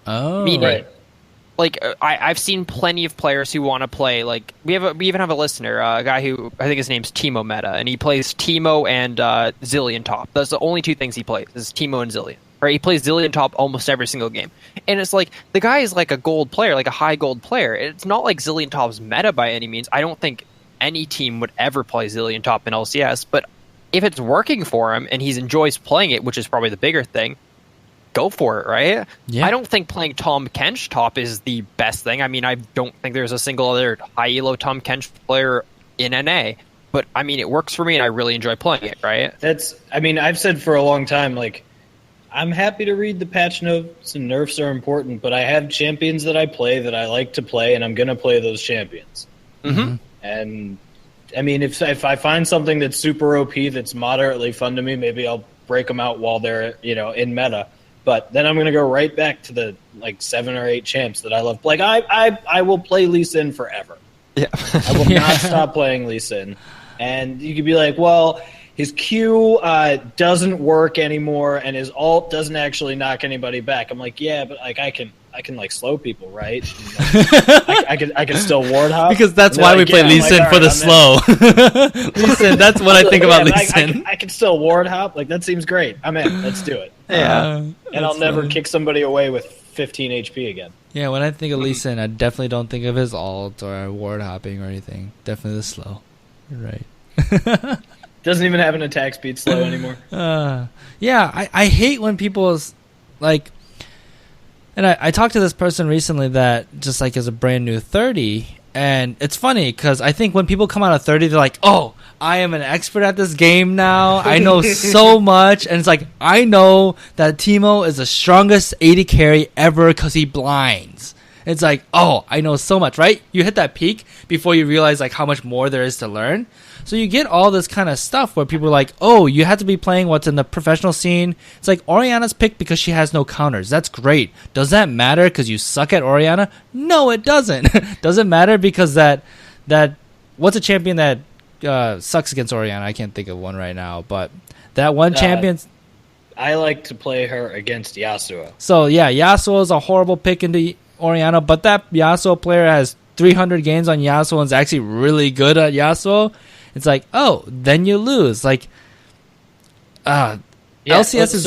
Oh, meaning, right. Like, I've seen plenty of players who want to play, like, we even have a listener, a guy who, I think his name's Teemo Meta, and he plays Teemo and Zillion top. That's the only 2 things he plays, is Teemo and Zillion. Right? He plays Zillion top almost every single game. And it's like, the guy is like a gold player, like a high gold player. It's not like Zillion top's meta by any means. I don't think any team would ever play Zillion top in LCS, but if it's working for him and he enjoys playing it, which is probably the bigger thing, go for it, right? Yeah. I don't think playing Tahm Kench top is the best thing. I mean, I don't think there's a single other high elo Tahm Kench player in NA, but I mean, it works for me and I really enjoy playing it, right? I've said for a long time, like, I'm happy to read the patch notes and nerfs are important, but I have champions that I play that I like to play, and I'm going to play those champions. And, I mean, if I find something that's super OP that's moderately fun to me, maybe I'll break them out while they're, in meta. But then I'm going to go right back to the, 7 or 8 champs that I love. Like, I will play Lee Sin forever. Yeah. I will not stop playing Lee Sin. And you could be like, well, his Q doesn't work anymore, and his ult doesn't actually knock anybody back. I'm like, yeah, but like I can slow people, right? And, I can still ward hop, because that's why we play Lee Sin for the slow. Lee Sin, that's what I think about Lee Sin. I can still ward hop. Like, that seems great. I'm in. Let's do it. Yeah, and I'll never kick somebody away with 15 HP again. Yeah, when I think of Lee Sin, I definitely don't think of his ult or ward hopping or anything. Definitely the slow. You're right. Doesn't even have an attack speed slow anymore. Yeah, I hate when people's like, and I talked to this person recently that just like is a brand new 30, and it's funny because I think when people come out of 30, they're like, oh, I am an expert at this game now. I know so much, and it's like, I know that Teemo is the strongest AD carry ever because he blinds. It's like, oh, I know so much, right? You hit that peak before you realize like how much more there is to learn. So you get all this kind of stuff where people are like, oh, you have to be playing what's in the professional scene. It's like, Orianna's picked because she has no counters. That's great. Does that matter because you suck at Orianna? No, it doesn't. Doesn't matter because that what's a champion that sucks against Orianna? I can't think of one right now, but that one champion. I like to play her against Yasuo. So yeah, Yasuo is a horrible pick into Orianna, but that Yasuo player has 300 games on Yasuo and is actually really good at Yasuo, it's like, oh, then you lose. Like, LCS is.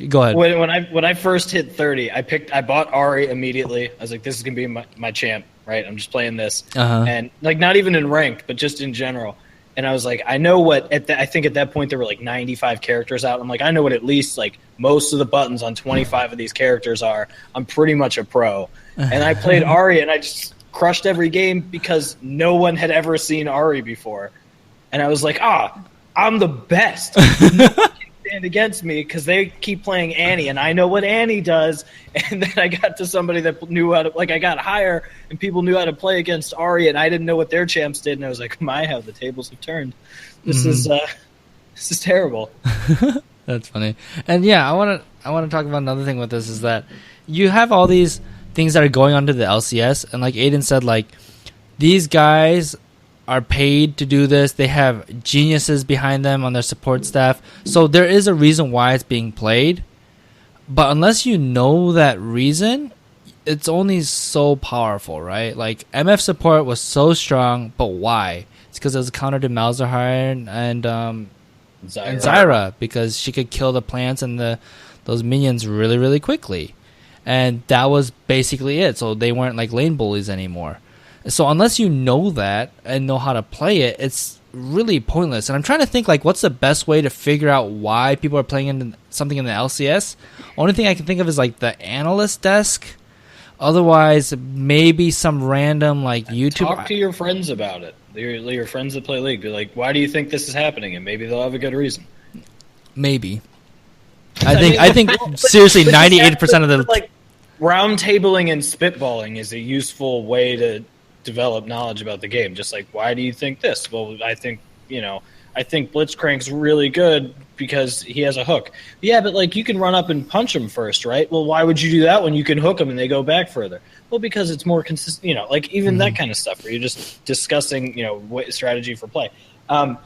Go ahead. When I first hit 30, I bought Ari immediately. I was like, this is gonna be my champ, right? I'm just playing this, and like not even in ranked, but just in general. And I was like, I know what. I think at that point there were like 95 characters out. I'm like, I know what at least like most of the buttons on 25 of these characters are. I'm pretty much a pro. And I played Ari, and I just crushed every game because no one had ever seen Ari before. And I was like, I'm the best. No one can stand against me because they keep playing Annie, and I know what Annie does. And then I got to somebody that knew how to, like, I got higher, and people knew how to play against Ari, and I didn't know what their champs did. And I was like, how the tables have turned. This is terrible. That's funny. And yeah, I want to talk about another thing with this is that you have all these things that are going on to the LCS, and like Aiden said, like, these guys are paid to do this. They have geniuses behind them on their support staff. So there is a reason why it's being played. But unless you know that reason, it's only so powerful, right? Like, MF support was so strong, but why? It's because it was a counter to Malzahar and Zyra, because she could kill the plants and those minions really, really quickly. And that was basically it. So they weren't like lane bullies anymore. So unless you know that and know how to play it, it's really pointless. And I'm trying to think, like, what's the best way to figure out why people are playing something in the LCS? Only thing I can think of is, like, the analyst desk. Otherwise, maybe some random, like, YouTube... Talk to your friends about it. Your friends that play League. Be like, why do you think this is happening? And maybe they'll have a good reason. Maybe. I think seriously, 98% of the... Like, round tabling and spitballing is a useful way to develop knowledge about the game. Just like, why do you think this? Well, I think Blitzcrank's really good because he has a hook. Yeah, but like, you can run up and punch him first, right? Well, why would you do that when you can hook them and they go back further? Well, because it's more consistent, like even that kind of stuff where you're just discussing, what strategy for play. I'm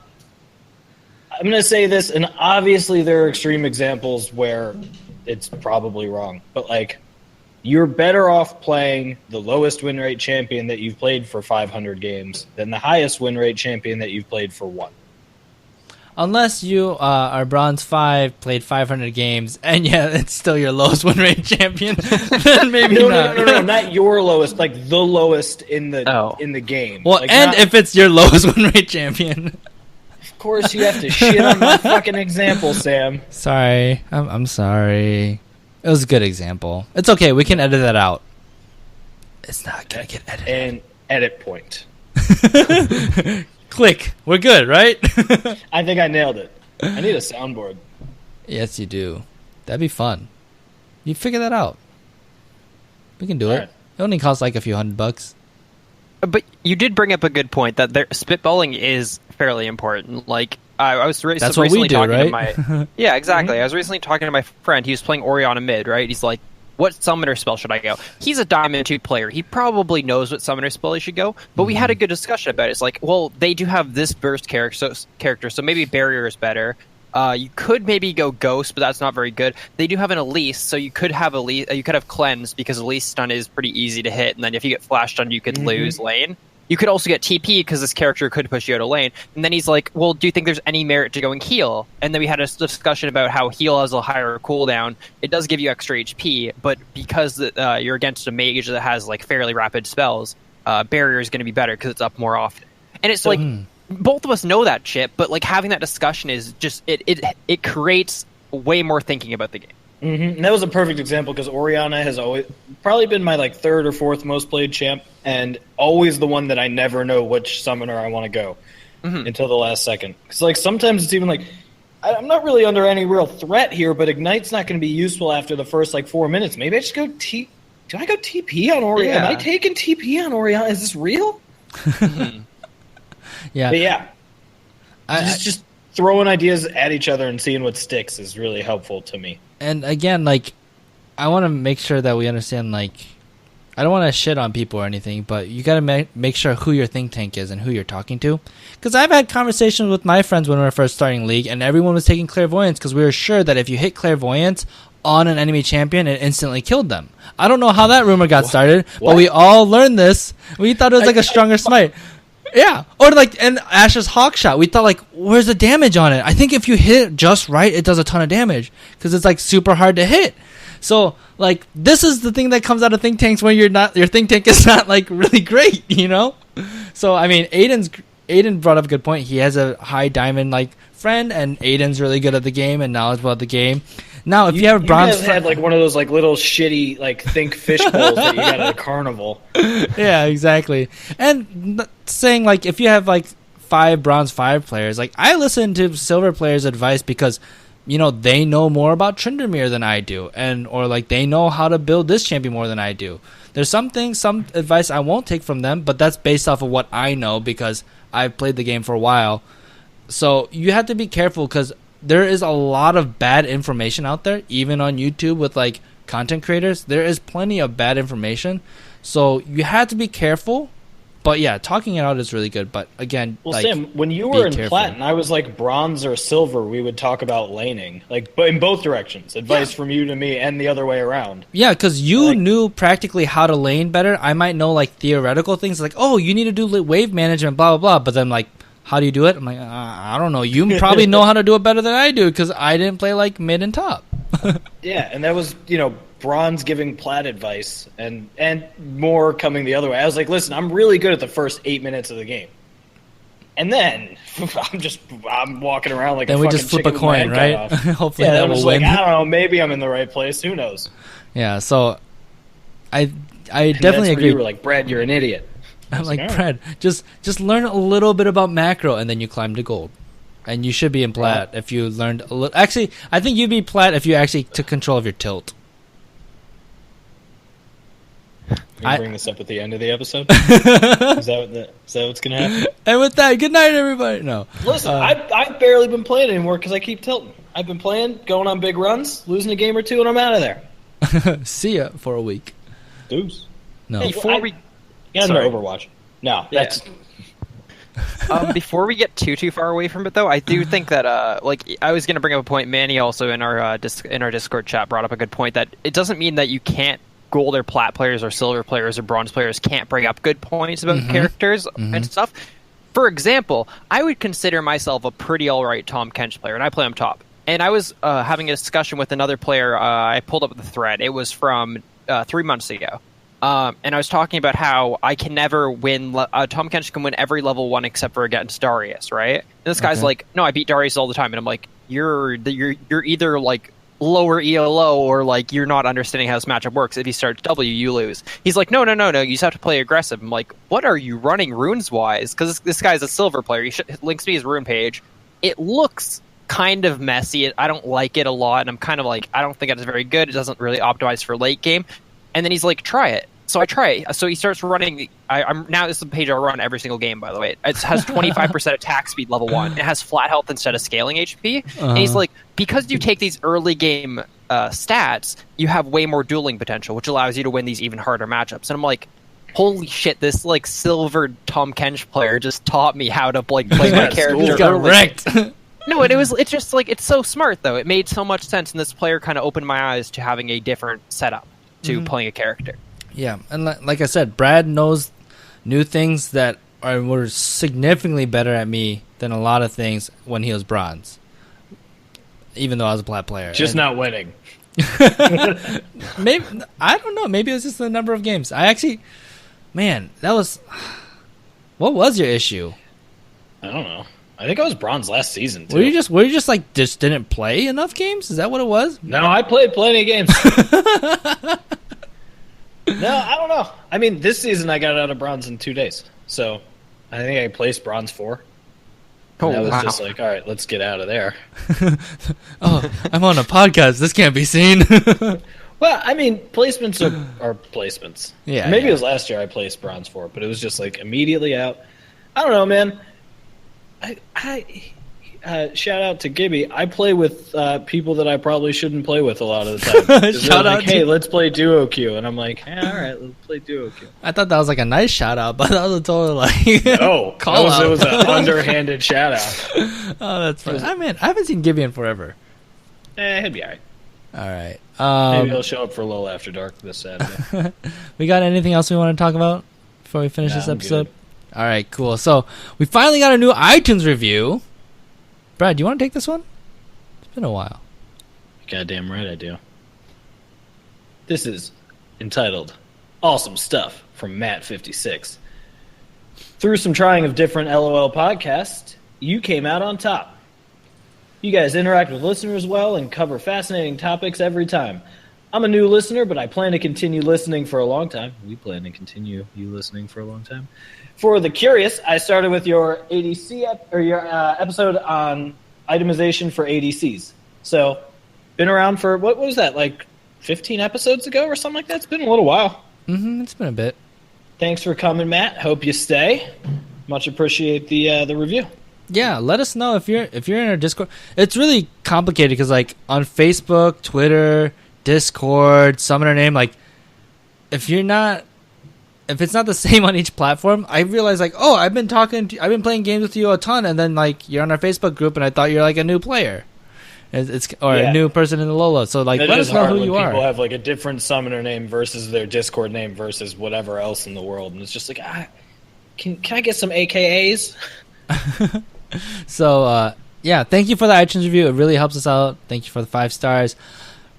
going to say this, and obviously there are extreme examples where it's probably wrong, but like, you're better off playing the lowest win rate champion that you've played for 500 games than the highest win rate champion that you've played for 1. Unless you are Bronze 5, played 500 games, and yeah, it's still your lowest win rate champion, then maybe not. No, not your lowest, like the lowest in the game. Well, like, and if it's your lowest win rate champion. Of course you have to shit on my fucking example, Sam. Sorry. I'm sorry. It was a good example. It's okay. We can edit that out. It's not going to get edited. And edit point. Click. We're good, right? I think I nailed it. I need a soundboard. Yes, you do. That'd be fun. You figure that out. We can do it. Right. It only costs like a few $100. But you did bring up a good point that spitballing is fairly important. Like, I was recently talking to my... Yeah, exactly. Mm-hmm. I was recently talking to my friend. He was playing Orianna mid, right? He's like, what summoner spell should I go? He's a Diamond 2 player. He probably knows what summoner spell he should go, but we had a good discussion about it. It's like, well, they do have this burst character, so maybe Barrier is better. You could maybe go Ghost, but that's not very good. They do have an Elise, so you could have Cleanse, because Elise stun is pretty easy to hit, and then if you get flash stun, you could lose lane. You could also get TP because this character could push you out of lane. And then he's like, well, do you think there's any merit to going heal? And then we had a discussion about how heal has a higher cooldown. It does give you extra HP, but because you're against a mage that has like fairly rapid spells, Barrier is going to be better because it's up more often. And it's like, both of us know that shit, but like having that discussion is just, it creates way more thinking about the game. Mm-hmm. And that was a perfect example because Orianna has always probably been my like 3rd or 4th most played champ, and always the one that I never know which summoner I want to go until the last second. Because like sometimes it's even like I'm not really under any real threat here, but Ignite's not going to be useful after the first like 4 minutes. Maybe I just go Do I go TP on Orianna? Yeah. Am I taking TP on Orianna? Is this real? Yeah, but yeah. Just throwing ideas at each other and seeing what sticks is really helpful to me. And again, like, I want to make sure that we understand, like, I don't want to shit on people or anything, but you got to make sure who your think tank is and who you're talking to. Because I've had conversations with my friends when we were first starting League, and everyone was taking Clairvoyance because we were sure that if you hit Clairvoyance, on an enemy champion and instantly killed them. I don't know how that rumor got started, but we all learned this. We thought it was like a stronger smite. Yeah, or like and Asher's hawk shot. We thought like, where's the damage on it? I think if you hit it just right, it does a ton of damage because it's like super hard to hit. So like this is the thing that comes out of think tanks when your think tank is not like really great, you know. So I mean, Aiden brought up a good point. He has a high diamond like friend, and Aiden's really good at the game and knowledgeable about the game. Now, if you have a bronze, you guys had like one of those like little shitty like think fish bowls that you got at a carnival. Yeah, exactly. And saying like if you have like 5 bronze 5 players, like I listen to silver players' advice because you know they know more about Tryndamere than I do, and or like they know how to build this champion more than I do. There's some advice I won't take from them, but that's based off of what I know because I've played the game for a while. So you have to be careful because there is a lot of bad information out there, even on YouTube with like content creators. There is plenty of bad information, so you have to be careful. But yeah, talking it out is really good. But again, well, like, Sam, when you were in plat and I was like bronze or silver, we would talk about laning, like, but in both directions, advice from you to me and the other way around. Yeah, because you knew practically how to lane better. I might know like theoretical things, like oh, you need to do wave management, blah blah blah. But then like, how do you do it? I'm like, I don't know. You probably know how to do it better than I do because I didn't play like mid and top. Yeah, and that was, you know, bronze giving plat advice and more coming the other way. I was like, listen, I'm really good at the first 8 minutes of the game. And then I'm walking around like then a we fucking just flip a chicken with my coin, head right? cut off. Hopefully yeah, that I was will like, win. I don't know, maybe I'm in the right place. Who knows? Yeah, so I And definitely agree. You were like, Brad, you're an idiot. I'm like, Brad, just learn a little bit about macro, and then you climb to gold. And you should be in plat if you learned a little. Actually, I think you'd be plat if you actually took control of your tilt. Can you bring this up at the end of the episode? Is that what's going to happen? And with that, good night, everybody. No. Listen, I've barely been playing anymore because I keep tilting. I've been playing, going on big runs, losing a game or two, and I'm out of there. See ya for a week. Deuce. No. Before we get into Overwatch. No, that's... Before we get too far away from it, though, I do think that like I was going to bring up a point. Manny also in our Discord chat brought up a good point that it doesn't mean that you can't gold or plat players or silver players or bronze players can't bring up good points about characters and stuff. For example, I would consider myself a pretty alright Tahm Kench player, and I play him top. And I was having a discussion with another player. I pulled up the thread. It was from 3 months ago. And I was talking about how I can never win. Tahm Kench can win every level 1 except for against Darius, right? And this guy's like, "No, I beat Darius all the time." And I'm like, "You're either like lower ELO or like you're not understanding how this matchup works. If he starts W, you lose." He's like, "No, you just have to play aggressive." I'm like, "What are you running runes wise?" Because this guy's a silver player. He links me his rune page. It looks kind of messy. I don't like it a lot, and I'm kind of like, I don't think it's very good. It doesn't really optimize for late game. And then he's like, "Try it." So I try it. So he starts running. I'm now, this is the page I run every single game, by the way. It has 25% attack speed level 1. It has flat health instead of scaling HP. And he's like, because you take these early game stats, you have way more dueling potential, which allows you to win these even harder matchups. And I'm like, holy shit, this like silver Tahm Kench player just taught me how to like play my character. He got wrecked. No, it's just like, it's so smart though. It made so much sense, and this player kind of opened my eyes to having a different setup to playing a character. Yeah, and like I said, Brad knows new things that were significantly better at me than a lot of things when he was bronze, even though I was a plat player. Just not winning. Maybe, I don't know. Maybe it was just the number of games. I actually, man, that was. What was your issue? I don't know. I think I was bronze last season too. Were you just like didn't play enough games? Is that what it was? No, I played plenty of games. No, I don't know. I mean, this season I got out of bronze in 2 days, so I think I placed bronze 4. And that was just like, all right, let's get out of there. Oh, I'm on a podcast. This can't be seen. Well, I mean, placements are placements. Yeah. Maybe it was last year I placed bronze 4, but it was just like immediately out. I don't know, man. Shout out to Gibby. I play with people that I probably shouldn't play with a lot of the time. Shout out, hey, let's play duo queue, and I'm like, all right, let's play duo queue. I thought that was like a nice shout out, but that was a total like call out. It was an underhanded shout out. Oh, that's funny. I mean, I haven't seen Gibby in forever. He'd be alright. All right. Maybe I'll show up for LOLA After Dark this Saturday. We got anything else we want to talk about before we finish this episode? Good. All right, cool. So we finally got a new iTunes review. Brad, do you want to take this one? It's been a while. Goddamn right I do. This is entitled Awesome Stuff from Matt56. Through some trying of different LOL podcasts, you came out on top. You guys interact with listeners well and cover fascinating topics every time. I'm a new listener, but I plan to continue listening for a long time. We plan to continue you listening for a long time. For the curious, I started with your episode on itemization for ADCs. So, been around for, what was that, like 15 episodes ago or something like that? It's been a little while. It's been a bit. Thanks for coming, Matt. Hope you stay. Much appreciate the review. Yeah, let us know if you're in our Discord. It's really complicated because like on Facebook, Twitter, Discord, Summoner Name, like if it's not the same on each platform, I realize like, oh, I've been playing games with you a ton, and then like you're on our Facebook group, and I thought you're like a new player, a new person in the LOLA. So like, let us know who you are. People have like a different Summoner name versus their Discord name versus whatever else in the world, and it's just like, can I get some AKAs? So, yeah, thank you for the iTunes review. It really helps us out. Thank you for the 5 stars.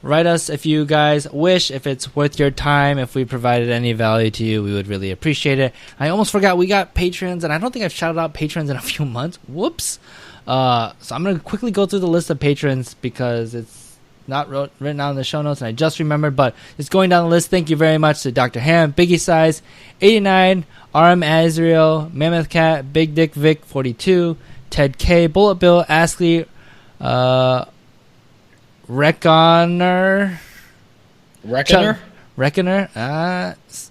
Write us if you guys wish, if it's worth your time, if we provided any value to you, we would really appreciate it. I almost forgot we got patrons, and I don't think I've shouted out patrons in a few months. Whoops. So I'm going to quickly go through the list of patrons because it's not written down in the show notes, and I just remembered, but it's going down the list. Thank you very much to Dr. Ham, Biggie Size, 89, RM Azriel, Mammoth Cat, Big Dick Vic, 42, Ted K, Bullet Bill, Astley, Reckoner.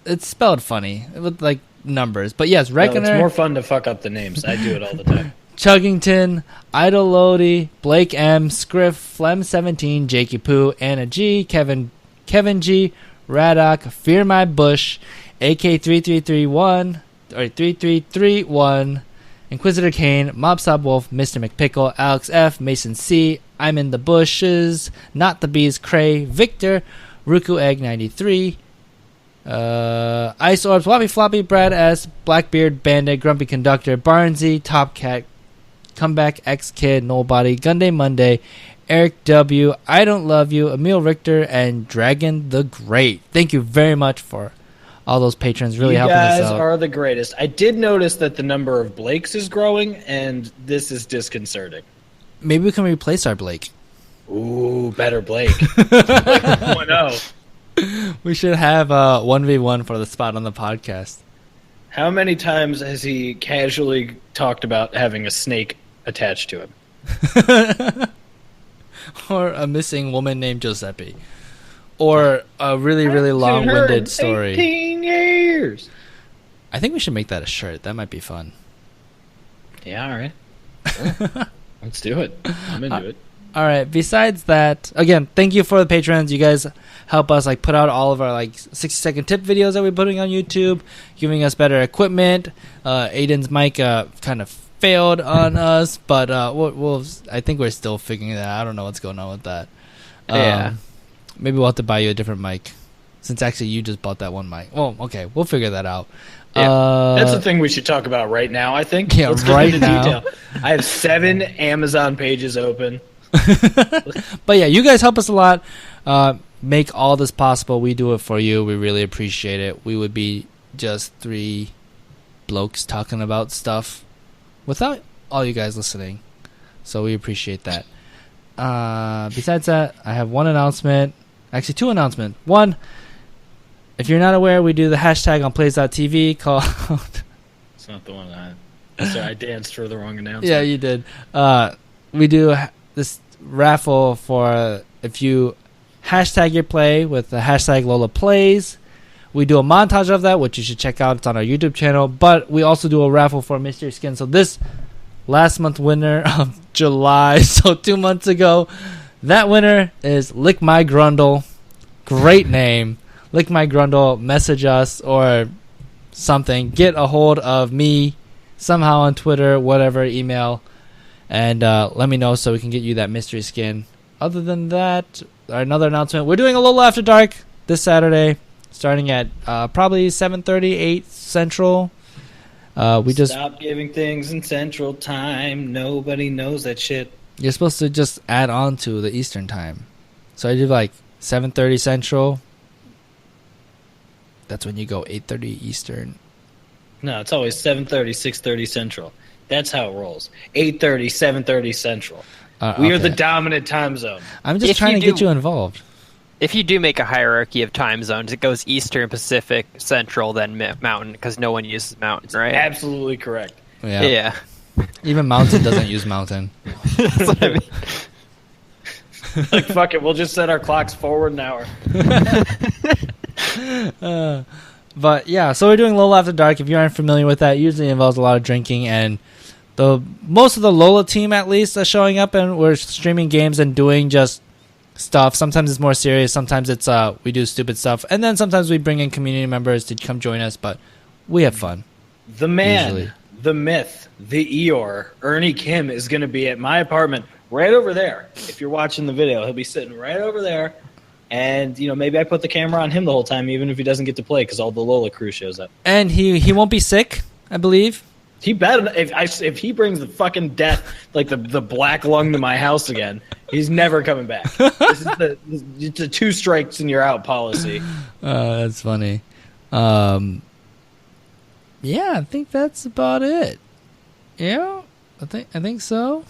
It's spelled funny with like numbers, but yes, Reckoner. No, it's more fun to fuck up the names. I do it all the time. Chuggington, Idol Lodi, Blake M, Scriff, Flem 17, Jakey Poo, Anna G, Kevin G, Raddock, Fear My Bush, AK3331 or 3331, Inquisitor Kane, Mobsob Wolf, Mr. McPickle, Alex F, Mason C, I'm in the Bushes, Not the Bees, Cray, Victor, Ruku Egg 93, Ice Orbs, Floppy Floppy, Brad S, Blackbeard, Bandit, Grumpy Conductor, Barnsey, Top Cat, Comeback, X Kid, Nobody, Gunday Monday, Eric W, I Don't Love You, Emil Richter, and Dragon the Great. Thank you very much for all those patrons, really helping us out. You guys are the greatest. I did notice that the number of Blakes is growing, and this is disconcerting. Maybe we can replace our Blake. Ooh, better Blake. Blake 1.0. We should have a 1v1 for the spot on the podcast. How many times has he casually talked about having a snake attached to him? Or a missing woman named Giuseppe. Or a really, really long-winded story. 18 years. I think we should make that a shirt. That might be fun. Yeah, all right. Sure. Let's do it. I'm into it. All right. Besides that, again, thank you for the patrons. You guys help us like put out all of our like 60-second tip videos that we're putting on YouTube, giving us better equipment. Aiden's mic kind of failed on us, but we'll I think we're still figuring that out. I don't know what's going on with that. Yeah. Maybe we'll have to buy you a different mic, since actually you just bought that one mic. Well, okay, we'll figure that out. Yeah, that's the thing we should talk about right now, I think. Yeah, Let's right get into now. detail. I have 7 Amazon pages open. But yeah, you guys help us a lot. Make all this possible. We do it for you. We really appreciate it. We would be just 3 blokes talking about stuff without all you guys listening. So we appreciate that. Besides that, I have one announcement. Actually, 2 announcements. One, if you're not aware, we do the hashtag on plays.tv called... It's not the one I danced for the wrong announcement. Yeah, you did. We do this raffle for if you hashtag your play with the hashtag Lola Plays. We do a montage of that, which you should check out. It's on our YouTube channel. But we also do a raffle for a mystery skin. So this last month winner of July, so 2 months ago, that winner is Lick My Grundle. Great name. Lick My Grundle. Message us or something. Get a hold of me somehow on Twitter, whatever, email, and let me know so we can get you that mystery skin. Other than that, another announcement. We're doing a LOLA After Dark this Saturday, starting at probably 7:30, 8 Central. We just stop giving things in Central Time. Nobody knows that shit. You're supposed to just add on to the Eastern Time. So I do like 7:30 Central. That's when you go 8:30 Eastern. No, it's always 7:30, 6:30 Central. That's how it rolls. 8:30, 7:30 Central. We are the dominant time zone. I'm just trying to get you involved. If you do make a hierarchy of time zones, it goes Eastern, Pacific, Central, then Mountain, because no one uses Mountain, right? Absolutely correct. Yeah. Even Mountain doesn't use Mountain. That's what I mean. Like, fuck it, we'll just set our clocks forward an hour. But yeah, so we're doing LOLA After Dark. If you aren't familiar with that, it usually involves a lot of drinking, and most of the LOLA team at least are showing up, and we're streaming games and doing just stuff. Sometimes it's more serious, sometimes it's we do stupid stuff, and then sometimes we bring in community members to come join us, but we have fun. The man, usually. The myth, the Eeyore, Ernie Kim is going to be at my apartment right over there. If you're watching the video, he'll be sitting right over there. And, maybe I put the camera on him the whole time, even if he doesn't get to play, because all the LOLA crew shows up. And he won't be sick, I believe. He better, if he brings the fucking death, like the black lung to my house again, he's never coming back. This is it's a 2 strikes and you're out policy. That's funny. Yeah, I think that's about it. Yeah, I think so.